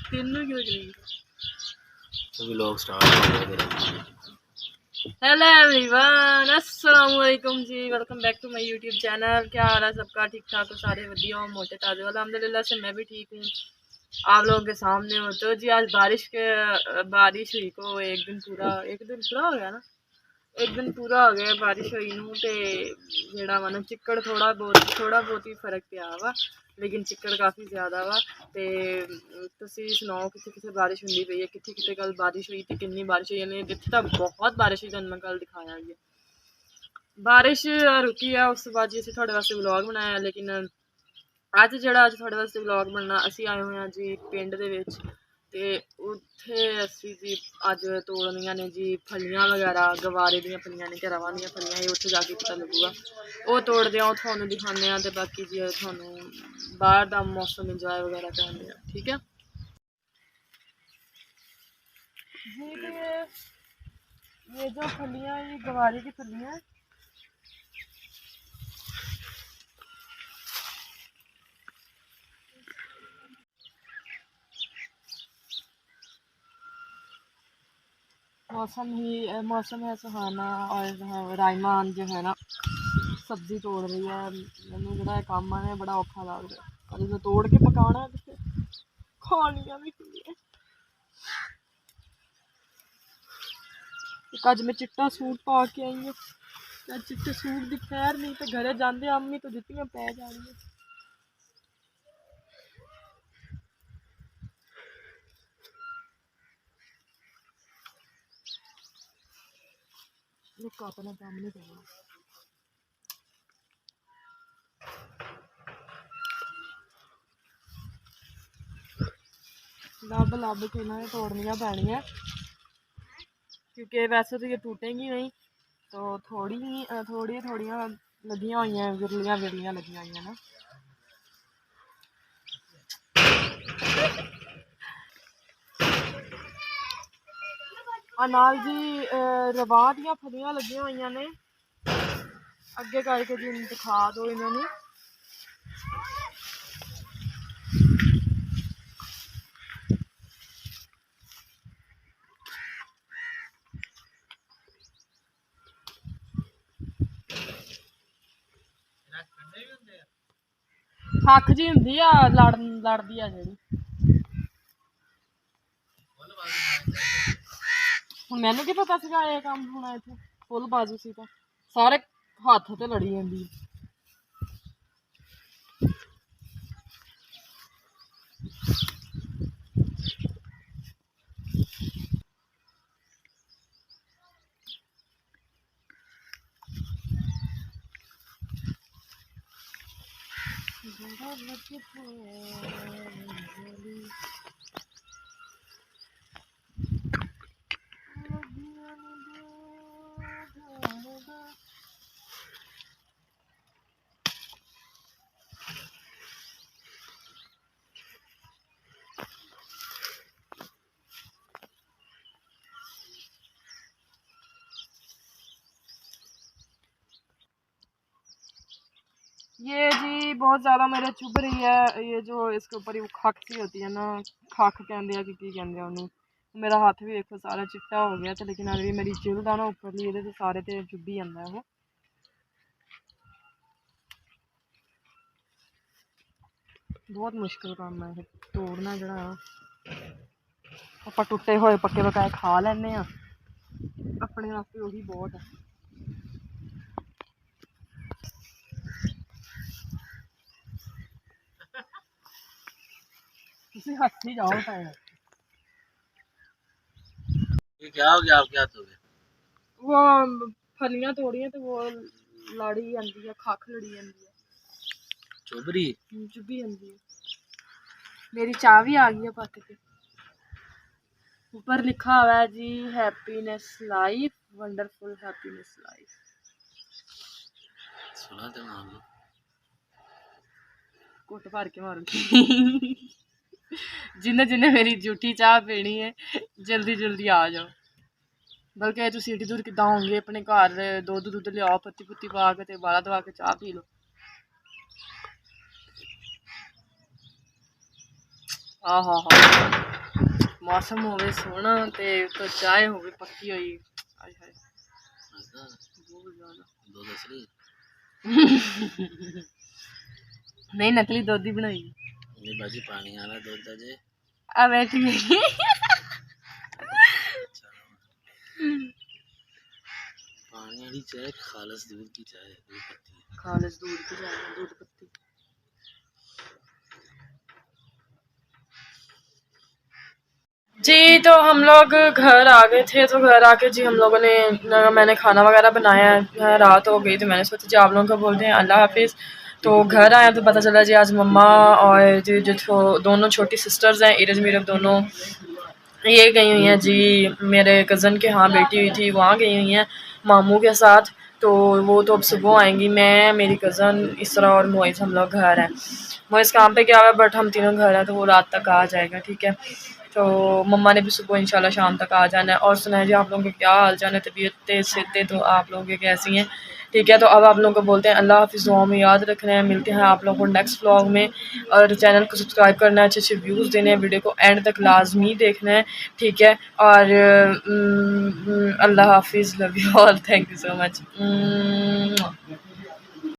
तीनों क्यों नहीं? तो व्लॉग स्टार्ट हो गया मेरा। हेलो एवरीवन, अस्सलाम वालेकुम जी। Welcome back to my YouTube channel. क्या हाल है सबका? ठीक ठाक हो? सारे वधिया हो? मोटे ताजे? अल्हम्दुलिल्लाह से मैं भी ठीक हूँ। आप लोगों के सामने हो तो जी आज बारिश हुई को एक दिन पूरा हो गया ना। एक दिन पूरा हो गया बारिश हुई नूं ते जेड़ा वा ना चिक्कड़ थोड़ा बहुत ही फर्क पिया वा, लेकिन चिक्कड़ काफ़ी ज़्यादा वा। ते तुसीं सुनाओ कित्थे कित्थे बारिश हुंदी पई है, कित्थे कित्थे कल बारिश हुई ते किन्नी बारिश हुई है? जित्थे तां बहुत बारिश हुई, तुहानूं मैं कल दिखाया ही है। बारिश रुकी है उस तो बाद जी असीं तुहाडे वास्ते व्लॉग बनाया, लेकिन अज तुहाडे वास्ते व्लॉग बनना, असीं आए हुए हैं जी पिंड दे विच ते उत्थे असीं जी अज तोड़नियां ने जी फलियां वगैरह, गवारे दियां फलियां ने, रवां दियां फलियां ने। उत्थे जाके पता लगूगा, वो तोड़दे आं तुहानूं दिखाने आं ते बाकी जी तुहानूं बाहर दा मौसम इंजॉय वगैरह कराने आं, ठीक है जी। ये जो फलियां, ये गवारे की फलियां, मौसम है सुहाना, और रायमान जो है ना सब्जी तोड़ रही है। मैनू जो काम है बड़ा औखा लग रहा है, पर जो तोड़ के पकाना तो खानियां भी है। अज मैं चिट्टा सूट पा के आई हूँ। चिट्टे सूट की खैर नहीं तो घरे जाते अम्मी तो जुत्तियां पै जानियां। अपना काम नहीं करना। लब के इन्हें तोड़नियां पैनियां, क्योंकि वैसे तो ये टूटेंगी नहीं, तो थोड़ियां लगियां हुई हैं, विरलियां लगियां हुई हैं ना। नाल जी रवां दियां फलियां लगियां हुई ने, अगे करके जी दिखा दो इन्होंने। खख जी हुंदी आ लड़दी आ जेहड़ी, मैनू की पता सीगा ये काम होना इत्थे। फुल बाजू सी तो सारे हत्थ ते लड़ी जांदी। ये जी बहुत ज़्यादा मेरे चुभ रही है, ये जो इसके ऊपर ही खख सी होती है ना, खख कहते हैं कि कहते हैं उन्होंने। मेरा हाथ भी देखो सारा चिट्टा हो गया, तो लेकिन अभी मेरी जिल्द है ना ऊपरली, ये सारे तो चुभी जाता है वो। बहुत मुश्किल काम है तोड़ना जरा। आप टुटे हुए पक्के पकाए खा लें, अपने वास्ते वही बहुत है। हथी जाओ पाए ये क्या हो गया आपके हाथों में? वो फलियां तोड़ियां तो वो लड़ी जाती है, खख लड़ी जाती है, चुभरी चुभी जाती है। मेरी चाह भी आ गई है पक के। ऊपर लिखा हुआ है जी happiness life, wonderful happiness life. सुना तो नाम लो, कुट भर के मारूंगी। जिन्हें जिन्हें मेरी झूठी चाह पीनी है जल्दी जल्दी आ जाओ। बल्कि तुम सीटी दूर किदा होंगे अपने घर, दुद्ध लियाओ, पत्ती पुत्ती पा के बाला दवा के चाह पी लो। हाँ हाँ हाँ मौसम होवे सोहना ते तो चाय होवे पक्की हुई आय हाय ऐसा बहुत ज्यादा दो असली नहीं नकली दूध ही बनाई ये बाजी पानी वाला दूध था जे आ बैठी पानी वाली चाय खालस दूध की चाय है, दूध पत्ती है। खालिस दूध की चाय दूध पत्ती जी। तो हम लोग घर आ गए थे तो घर आके जी हम लोगों ने मैंने खाना वगैरह बनाया है। रात हो गई तो मैंने सोचा जी आप लोगों को बोलते हैं अल्लाह हाफिज़। तो घर आया तो पता चला जी आज मम्मा और जी जो दोनों छोटी सिस्टर्स हैं इरज मीरज दोनों ये गई हुई हैं जी मेरे कज़न के यहाँ बेटी हुई थी वहाँ गई हुई हैं मामू के साथ। तो वो तो अब सुबह आएंगी। मैं मेरी कज़न इसरा और मोइज़ हम लोग घर हैं। मोइज़ काम पे गया हुआ है बट हम तीनों घर हैं तो वो रात तक आ जाएगा ठीक है। तो मम्मा ने भी सुबह इंशाल्लाह शाम तक आ जाना है। और सुनाए जी आप लोगों के क्या हाल चाल है तबीयतें सेहतें तो आप लोगों के कैसी हैं ठीक है। तो अब आप लोगों को बोलते हैं अल्लाह हाफिज़ दुआ में याद रखना है। मिलते हैं आप लोगों को नेक्स्ट व्लॉग में और चैनल को सब्सक्राइब करना है अच्छे अच्छे व्यूज़ देने हैं वीडियो को एंड तक लाजमी देखना है ठीक है। और अल्लाह हाफिज़ love you all thank you so much.